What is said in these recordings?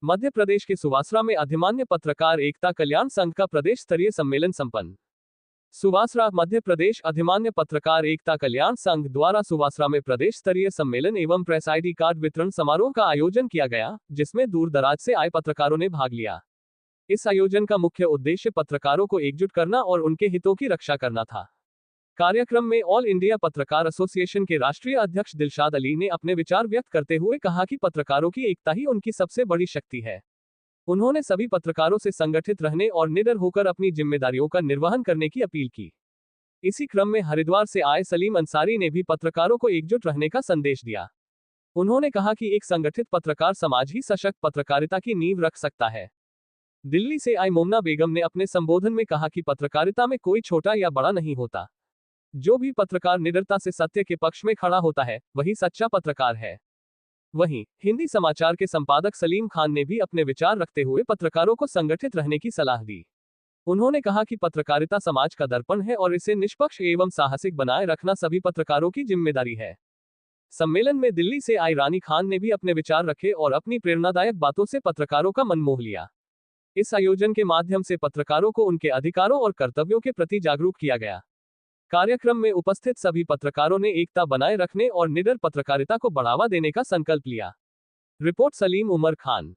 मध्य प्रदेश के सुवासरा में अधिमान्य पत्रकार एकता कल्याण संघ का प्रदेश स्तरीय सम्मेलन संपन्न। सुवासरा मध्य प्रदेश अधिमान्य पत्रकार एकता कल्याण संघ द्वारा सुवासरा में प्रदेश स्तरीय सम्मेलन एवं प्रेस ID कार्ड वितरण समारोह का आयोजन किया गया, जिसमें दूर दराज से आए पत्रकारों ने भाग लिया। इस आयोजन का मुख्य उद्देश्य पत्रकारों को एकजुट करना और उनके हितों की रक्षा करना था। कार्यक्रम में ऑल इंडिया पत्रकार एसोसिएशन के राष्ट्रीय अध्यक्ष दिलशाद अली ने अपने विचार व्यक्त करते हुए कहा कि पत्रकारों की एकता ही उनकी सबसे बड़ी शक्ति है। उन्होंने सभी पत्रकारों से संगठित रहने और निडर होकर अपनी जिम्मेदारियों का निर्वहन करने की अपील की। इसी क्रम में हरिद्वार से आए सलीम अंसारी ने भी पत्रकारों को एकजुट रहने का संदेश दिया। उन्होंने कहा कि एक संगठित पत्रकार समाज ही सशक्त पत्रकारिता की नींव रख सकता है। दिल्ली से आई मोमना बेगम ने अपने संबोधन में कहा कि पत्रकारिता में कोई छोटा या बड़ा नहीं होता। जो भी पत्रकार निडरता से सत्य के पक्ष में खड़ा होता है, वही सच्चा पत्रकार है। वहीं हिंदी समाचार के संपादक सलीम खान ने भी अपने विचार रखते हुए पत्रकारों को संगठित रहने की सलाह दी। उन्होंने कहा कि पत्रकारिता समाज का दर्पण है और इसे निष्पक्ष एवं साहसिक बनाए रखना सभी पत्रकारों की जिम्मेदारी है। सम्मेलन में दिल्ली से आई रानी खान ने भी अपने विचार रखे और अपनी प्रेरणादायक बातों से पत्रकारों का मन मोह लिया। इस आयोजन के माध्यम से पत्रकारों को उनके अधिकारों और कर्तव्यों के प्रति जागरूक किया गया। कार्यक्रम में उपस्थित सभी पत्रकारों ने एकता बनाए रखने और निडर पत्रकारिता को बढ़ावा देने का संकल्प लिया। रिपोर्ट सलीम उमर खान।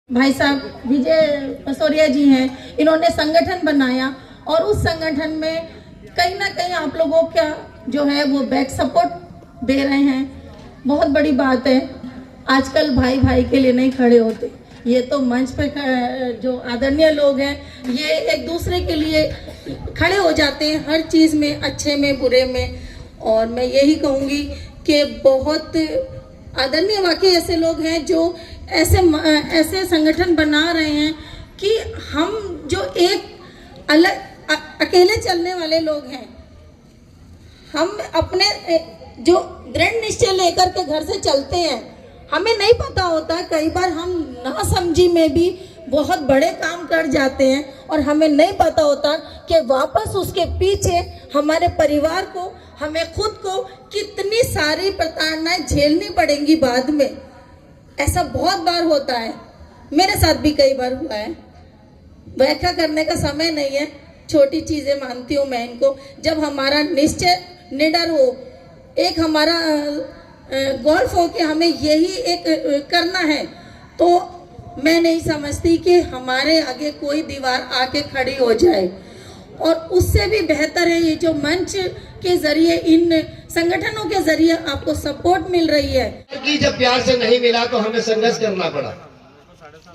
भाई साहब विजय पसौरिया जी हैं, इन्होंने संगठन बनाया और उस संगठन में कहीं ना कहीं आप लोगों का जो है वो बैक सपोर्ट दे रहे हैं। बहुत बड़ी बात है। आजकल भाई भाई के लिए नहीं खड़े होते। ये तो मंच पे जो आदरणीय लोग हैं, ये एक दूसरे के लिए खड़े हो जाते हैं हर चीज़ में, अच्छे में बुरे में। और मैं यही कहूँगी कि बहुत आदरणीय वाकई ऐसे लोग हैं जो ऐसे संगठन बना रहे हैं कि हम जो एक अलग अकेले चलने वाले लोग हैं, हम अपने जो दृढ़ निश्चय लेकर के घर से चलते हैं। हमें नहीं पता होता, कई बार हम नासमझी में भी बहुत बड़े काम कर जाते हैं और हमें नहीं पता होता कि वापस उसके पीछे हमारे परिवार को, हमें खुद को कितनी सारी प्रताड़नाएं झेलनी पड़ेंगी बाद में। ऐसा बहुत बार होता है, मेरे साथ भी कई बार हुआ है। व्याख्या करने का समय नहीं है, छोटी चीज़ें मानती हूँ मैं इनको। जब हमारा निश्चय निडर हो, एक हमारा गोल्फ हो कि हमें यही एक करना है, तो मैं नहीं समझती कि हमारे आगे कोई दीवार आके खड़ी हो जाए। और उससे भी बेहतर है ये जो मंच के जरिए, इन संगठनों के जरिए आपको सपोर्ट मिल रही है कि जब प्यार से नहीं मिला तो हमें संघर्ष करना पड़ा।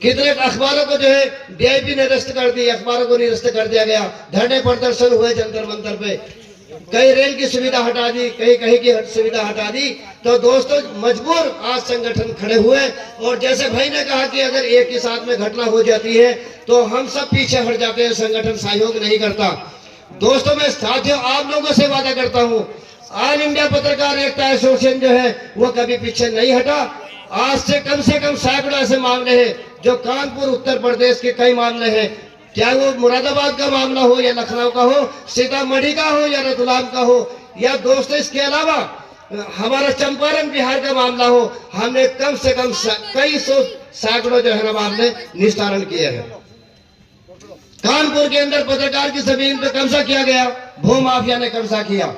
कितने अखबारों को जो है DIP ने अरेस्ट कर दी, अखबारों को निरस्त कर दिया गया, धरने प्रदर्शन हुए जंतर मंतर पे, कई रेल की सुविधा हटा दी, कहीं की सुविधा हटा दी। तो दोस्तों मजबूर आज संगठन खड़े हुए। और जैसे भाई ने कहा कि अगर एक के साथ में घटना हो जाती है तो हम सब पीछे हट जाते हैं, संगठन सहयोग नहीं करता। दोस्तों मैं साथियों आप लोगों से वादा करता हूँ, ऑल इंडिया पत्रकार एकता एसोसिएशन जो है वो कभी पीछे नहीं हटा। आज से कम सैकड़ों ऐसे मामले हैं जो कानपुर उत्तर प्रदेश के कई मामले हैं, चाहे वो मुरादाबाद का मामला हो या लखनऊ का हो, सीतामढ़ी का हो या रतलाम का हो, या दोस्तों इसके अलावा हमारा चंपारण बिहार का मामला हो, हमने कम से कम कई सौ सैकड़ों जो है ना मामले निस्तारण किए हैं। कानपुर के अंदर पत्रकार की जमीन पे कब्जा किया गया, भू माफिया ने कब्जा किया,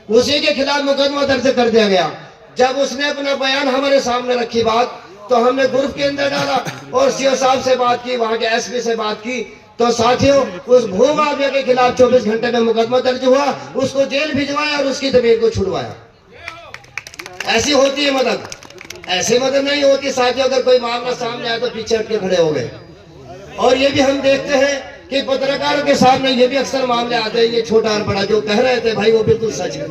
उसी के खिलाफ मुकदमा दर्ज कर दिया गया। जब उसने अपना बयान हमारे सामने रखी बात, तो हमने ग्रुप के अंदर डाला और CO साहब से बात की, वहां के SP से बात की। तो साथियों उस भू माफिया के खिलाफ 24 घंटे में मुकदमा दर्ज हुआ, उसको जेल भिजवाया और उसकी जमीन को छुड़वाया। ऐसी होती है मदद, ऐसी मदद नहीं होती साथियों। अगर कोई मामला सामने आया तो पीछे हट के खड़े हो गए। और ये भी हम देखते हैं कि पत्रकारों के सामने ये भी अक्सर मामले आते हैं, ये छोटा और बड़ा जो कह रहे थे भाई वो बिल्कुल सच है।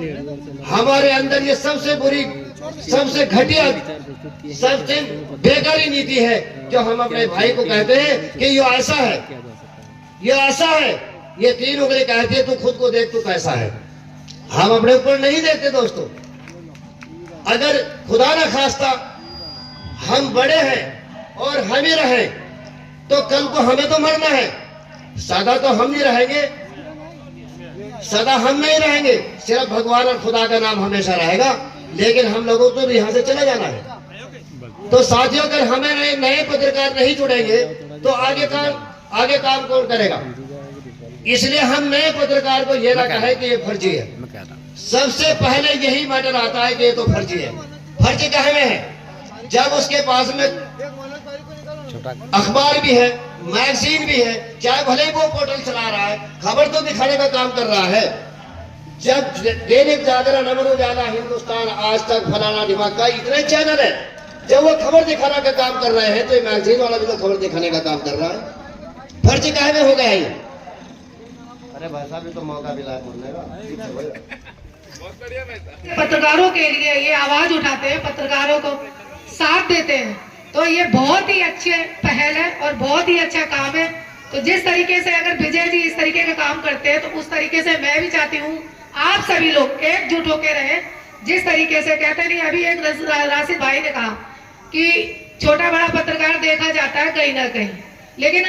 हमारे अंदर ये सबसे बुरी, सबसे घटिया, सबसे बेकारी नीति है जो हम अपने भाई को कहते हैं कि ये ऐसा है, ये ऐसा है। ये 3 उंगली कहती है तू खुद को देख तू कैसा है। हम अपने ऊपर नहीं देखते दोस्तों। अगर खुदा न खास्ता हम बड़े हैं और हम ही रहे तो कल को हमें तो मरना है। सदा तो हम नहीं रहेंगे, सदा हम नहीं रहेंगे, सिर्फ भगवान और खुदा का नाम हमेशा रहेगा। लेकिन हम लोगों को तो यहाँ से चले जाना है। तो साथियों, अगर हमें नए पत्रकार नहीं जुड़ेंगे तो आगे काम कौन करेगा? इसलिए हम नए पत्रकार को ये ना कहे कि ये फर्जी है। सबसे पहले यही मैटर आता है कि ये तो फर्जी है। फर्जी कहे में है जब उसके पास में अखबार भी है, मैगजीन भी है, चाहे भले ही वो पोर्टल चला रहा है, खबर तो दिखाने का काम कर रहा है। जब दैनिक जागरण, अमर उजाला, हिंदुस्तान, आज तक, फलाना दिमाग का इतने चैनल है, जब वो खबर दिखाने का काम कर रहे हैं तो ये मैगजीन वाला भी तो खबर दिखाने का काम कर रहा है। फर्जी काहे में हो गया ये? अरे भाषा भी तो मौका मिला है बोलने का। पत्रकारों के लिए ये आवाज उठाते हैं, पत्रकारों को साथ देते हैं, तो ये बहुत ही अच्छे पहल है और बहुत ही अच्छा काम है। तो जिस तरीके से अगर विजय जी इस तरीके का काम करते हैं तो उस तरीके से मैं भी चाहती हूँ आप सभी लोग एकजुट होकर रहे। जिस तरीके से कहते नहीं, अभी एक राशिद भाई ने कहा कि छोटा बड़ा पत्रकार देखा जाता है कहीं ना कहीं, लेकिन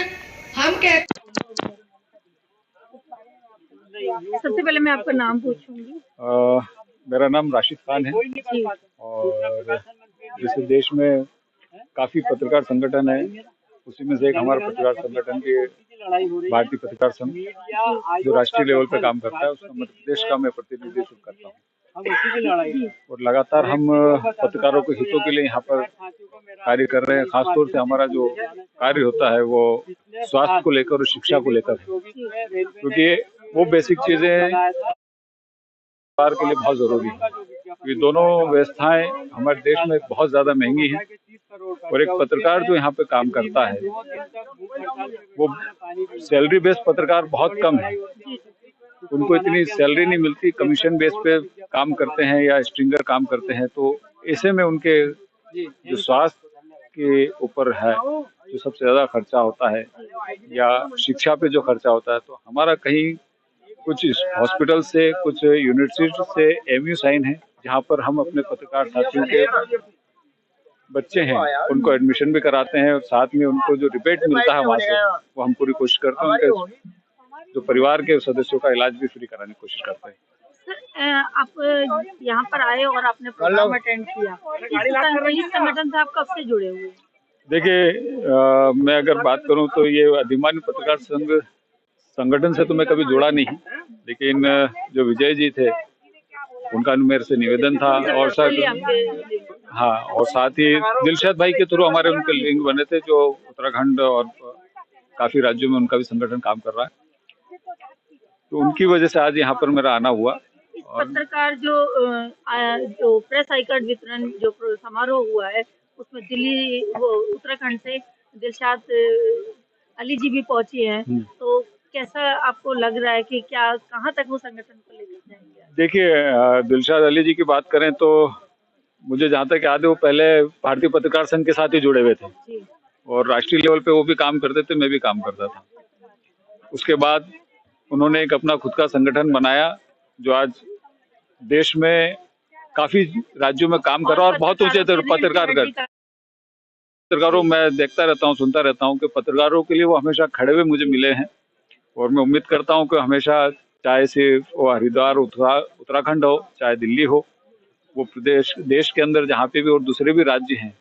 हम कहते। सबसे पहले मैं आपका नाम पूछूंगी। मेरा नाम राशिद खान है और जैसे देश में काफी पत्रकार संगठन है, उसी में से एक हमारा पत्रकार संगठन के भारतीय पत्रकार संघ जो राष्ट्रीय लेवल पे काम करता है, उसका मध्य प्रदेश का मैं प्रतिनिधित्व करता हूँ। और लगातार हम पत्रकारों के हितों के लिए यहाँ पर कार्य कर रहे हैं। खासतौर से हमारा जो कार्य होता है वो स्वास्थ्य को लेकर और शिक्षा को लेकर है, क्योंकि वो बेसिक चीजें सरकार के लिए बहुत जरूरी है। ये दोनों व्यवस्थाएं हमारे देश में बहुत ज्यादा महंगी हैं और एक पत्रकार जो यहाँ पे काम करता है वो सैलरी बेस्ड पत्रकार बहुत कम है, उनको इतनी सैलरी नहीं मिलती, कमीशन बेस पे काम करते हैं या स्ट्रिंगर काम करते हैं। तो ऐसे में उनके जो स्वास्थ्य के ऊपर है जो सबसे ज्यादा खर्चा होता है या शिक्षा पे जो खर्चा होता है, तो हमारा कहीं कुछ हॉस्पिटल से, कुछ यूनिवर्सिटी से MU साइन है जहाँ पर हम अपने पत्रकार साथियों के बच्चे हैं उनको एडमिशन भी कराते हैं और साथ में उनको जो रिबेट मिलता है वहाँ से वो हम पूरी कोशिश करते हैं उनके जो परिवार के सदस्यों का इलाज भी फ्री कराने की कोशिश करते हैं। सर, आप यहाँ पर आए और आपने प्रोग्राम अटेंड किया, इस संगठन से आप कब से जुड़े हुए हैं? देखिए, मैं अगर बात करूँ तो ये अधिमान्य पत्रकार संघ संगठन से तो मैं कभी जुड़ा नहीं, लेकिन जो विजय जी थे उनका मेरे से निवेदन था और साथ ही दिलशाद भाई के थ्रू हमारे उनके लिंक बने थे जो उत्तराखंड और काफी राज्यों में उनका भी संगठन काम कर रहा है, तो उनकी वजह से आज यहाँ पर मेरा आना हुआ। पत्रकार जो प्रेस आई कार्ड वितरण जो समारोह हुआ है उसमें दिल्ली वो उत्तराखंड से दिलशाद अली जी भी पहुंची हैं, तो कैसा आपको लग रहा है कि क्या कहाँ तक वो संगठन को लेकर जाएंगे? देखिए, दिलशाद अली जी की बात करें तो मुझे जहाँ तक याद है वो पहले भारतीय पत्रकार संघ के साथ ही जुड़े हुए थे और राष्ट्रीय लेवल पे वो भी काम करते थे, मैं भी काम करता था। उसके बाद उन्होंने एक अपना खुद का संगठन बनाया जो आज देश में काफी राज्यों में काम कर रहा है और बहुत ऊंचे पत्रकारों मैं देखता रहता हूँ, सुनता रहता हूँ कि पत्रकारों के लिए वो हमेशा खड़े हुए मुझे मिले हैं और मैं उम्मीद करता हूँ कि हमेशा, चाहे सिर्फ वो हरिद्वार उत्तराखंड हो, चाहे दिल्ली हो, वो प्रदेश देश के अंदर जहाँ पे भी और दूसरे भी राज्य हैं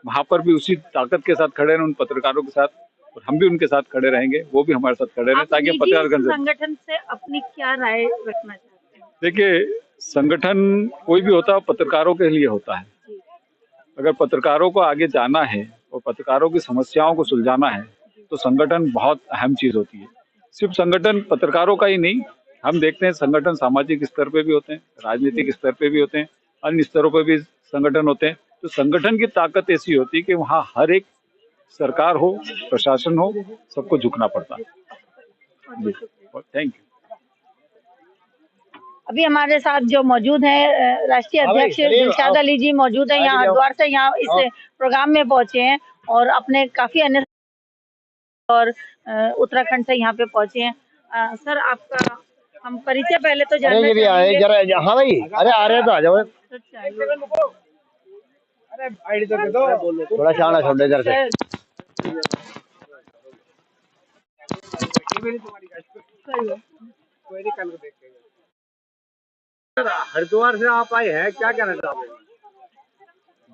वहाँ पर भी उसी ताकत के साथ खड़े हैं उन पत्रकारों के साथ, और हम भी उनके साथ खड़े रहेंगे, वो भी हमारे साथ खड़े रहें ताकि पत्रकार संगठन से अपनी क्या राय रखना चाहते हैं? देखिए, संगठन कोई भी होता है पत्रकारों के लिए होता है। अगर पत्रकारों को आगे जाना है और पत्रकारों की समस्याओं को सुलझाना है तो संगठन बहुत अहम चीज होती है। सिर्फ संगठन पत्रकारों का ही नहीं, हम देखते हैं संगठन सामाजिक स्तर पे भी होते हैं, राजनीतिक स्तर पे भी होते हैं, अन्य स्तरों पे भी संगठन होते हैं। तो संगठन की ताकत ऐसी होती है कि वहाँ हर एक सरकार हो, प्रशासन हो, सबको झुकना पड़ता है। Thank you. अभी हमारे साथ जो मौजूद है राष्ट्रीय अध्यक्ष दिलशाद अली जी मौजूद है, यहाँ हरिद्वार से यहाँ इस प्रोग्राम में पहुंचे हैं और अपने काफी अन्य और उत्तराखंड से यहाँ पे पहुंचे हैं। सर, आपका हम परिचय पहले तो जानना चाहेंगे। हाँ भाई, अरे आ रहे तो आ जाओ, थोड़ा शाना छोड़ इधर से। हरिद्वार से आप आए हैं, क्या कहना चाहोगे?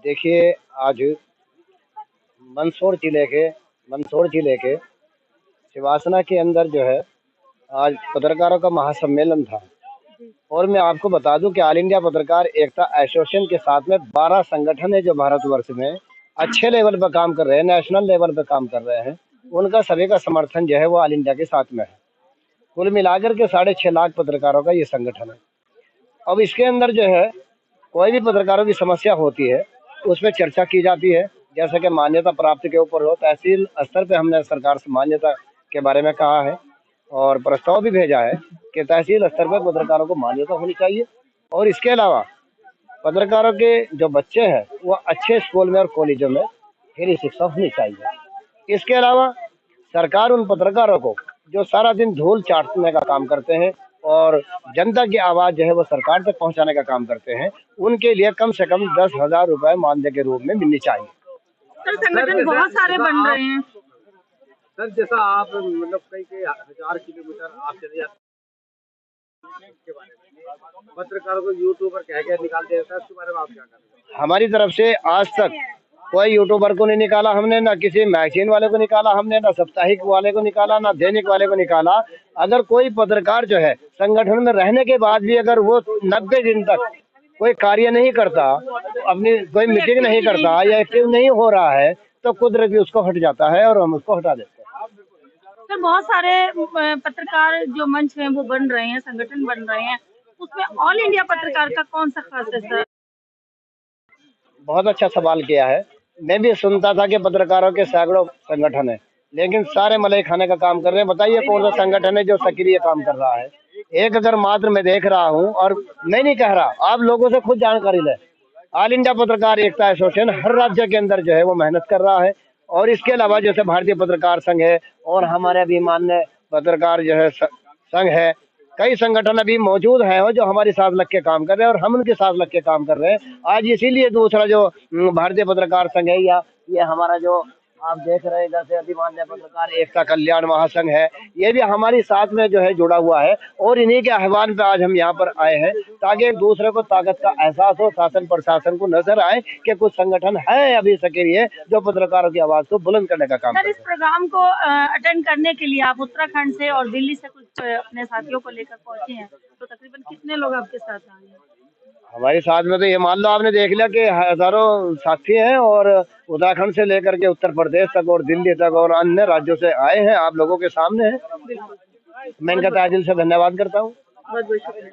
देखिए, आज मंदसौर जिले के शिवासना के अंदर जो है आज पत्रकारों का महासम्मेलन था। और मैं आपको बता दूं कि ऑल इंडिया पत्रकार एकता एसोसिएशन के साथ में 12 संगठन है जो भारतवर्ष में अच्छे लेवल पर काम कर रहे हैं, नेशनल लेवल पर काम कर रहे हैं। उनका सभी का समर्थन जो है वो ऑल इंडिया के साथ में है। कुल मिलाकर के 6.5 लाख पत्रकारों का ये संगठन है। अब इसके अंदर जो है कोई भी पत्रकारों की समस्या होती है उस पर चर्चा की जाती है। जैसे कि मान्यता प्राप्ति के ऊपर हो, तहसील स्तर पे हमने सरकार से मान्यता के बारे में कहा है और प्रस्ताव भी भेजा है कि तहसील स्तर पर पत्रकारों को मान्यता होनी चाहिए। और इसके अलावा पत्रकारों के जो बच्चे हैं वो अच्छे स्कूल में और कॉलेजों में फ्री शिक्षा होनी चाहिए। इसके अलावा सरकार उन पत्रकारों को जो सारा दिन धूल चाटने का काम करते हैं और जनता की आवाज़ जो है वो सरकार तक पहुंचाने का काम करते हैं, उनके लिए कम से कम 10,000 रुपए मानदेय के रूप में मिलनी चाहिए। सर, संगठन बहुत सारे बन रहे हैं सर, जैसा आप मतलब कई हजार किलोमीटर आप चले जाते के बारे में पत्रकारों को यूट्यूबर कह के निकालते हैं, उसके बारे में आप क्या करेंगे? हमारी तरफ से आज तक कोई यूट्यूबर को नहीं निकाला हमने, ना किसी मैगजीन वाले को निकाला हमने, ना साप्ताहिक वाले को निकाला, ना दैनिक वाले को निकाला। अगर कोई पत्रकार जो है संगठन में रहने के बाद भी अगर वो 90 दिन तक कोई कार्य नहीं करता, अपनी कोई मीटिंग नहीं करता या एक्टिव नहीं हो रहा है तो कुदरत भी उसको हट जाता है और हम उसको हटा देते हैं। सर, बहुत सारे पत्रकार जो मंच में वो बन रहे हैं, संगठन बन रहे हैं, उसमें ऑल इंडिया पत्रकार का कौन सा खास है सर? बहुत अच्छा सवाल किया है। मैं भी सुनता था कि पत्रकारों के सैकड़ों संगठन है, लेकिन सारे मलाई खाने का काम कर रहे हैं। बताइए कौन सा संगठन है जो सक्रिय काम कर रहा है? एक अगर मात्र मैं देख रहा हूं, और मैं नहीं कह रहा, आप लोगों से खुद जानकारी ले। ऑल इंडिया पत्रकार एकता एसोसिएशन हर राज्य के अंदर जो है वो मेहनत कर रहा है। और इसके अलावा जैसे भारतीय पत्रकार संघ है और हमारे अभी मान्य पत्रकार जो है संघ है, कई संगठन अभी मौजूद हैं जो हमारे साथ लग के काम कर रहे हैं और हम उनके साथ लग के काम कर रहे हैं। आज इसीलिए दूसरा जो भारतीय पत्रकार संघ है या ये हमारा जो आप देख रहे हैं जैसे अधिमान्य पत्रकार एकता कल्याण महासंघ है, ये भी हमारी साथ में जो है जुड़ा हुआ है। और इन्हीं के आह्वान पे आज हम यहाँ पर आए हैं ताकि एक दूसरे को ताकत का एहसास हो, शासन प्रशासन को नजर आए कि कुछ संगठन है अभी सक्रिय जो पत्रकारों की आवाज को बुलंद करने का काम सर, करते इस प्रोग्राम को अटेंड करने के लिए आप उत्तराखंड से और दिल्ली से कुछ अपने साथियों को लेकर पहुंचे हैं, तो तकरीबन कितने लोग आपके साथ आए हैं? हमारे साथ में तो ये मान लो आपने देख लिया कि हजारों साथी हैं और उत्तराखंड से लेकर के उत्तर प्रदेश तक और दिल्ली तक और अन्य राज्यों से आए हैं, आप लोगों के सामने हैं। मैं इनका तहे दिल से धन्यवाद करता हूँ। बहुत बहुत शुक्रिया।